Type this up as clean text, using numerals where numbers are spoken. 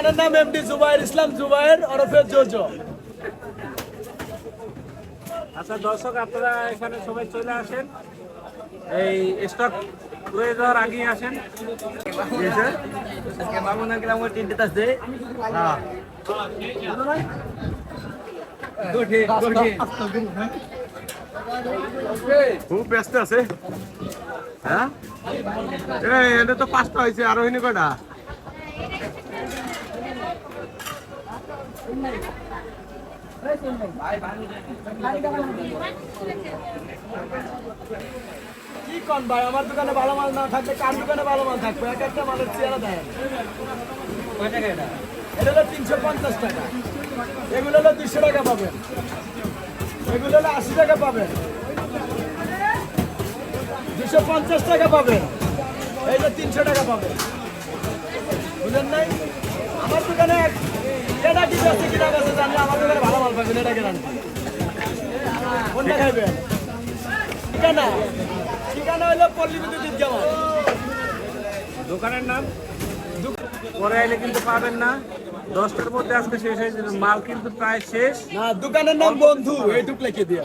দোকানের নাম এমডি জুবাইর ইসলাম জুবাইর ওরফে জোজো। আচ্ছা দর্শক, আপনারা এখানে সবাই চলে আসেন, এই স্টক রয়ে যাওয়ার আগেই আসেন। খুব ব্যস্ত আছে। হ্যাঁ, এটা তো 5টা হয়েছে, আরো হয়নি কয়টা? কি কোন ভাই, আমার দোকানে ভালো মাল না থাকলে কার দোকানে ভালো মাল থাকবে? এক একটা মালের চেহারা দেয়। এটা হলো 350 টাকা, এগুলো হলো 200 টাকা পাবেন, এগুলো হলো 80 টাকা পাবেন, 250 টাকা পাবেন, এইটা 300 টাকা পাবেন। বুঝলেন নাই? আমার দোকানে এটা কি আছে কিনা আছে জানলে আমার দোকানে ভালো মাল পাবেন, এটা গ্যারান্টি। কোনটা খাইবেন? ঠিকানা ঠিকানা হলো পল্লী বিদ্যুৎ ঈদগাহ। দোকানের নাম পরে আইলে কিন্তু পাবেন না, 10টার মধ্যে আজকে শেষ হয়ে যাবে, মাল কিন্তু প্রায় শেষ। না, দোকানের নাম বন্ধু, এইটুক লিখে দিয়া।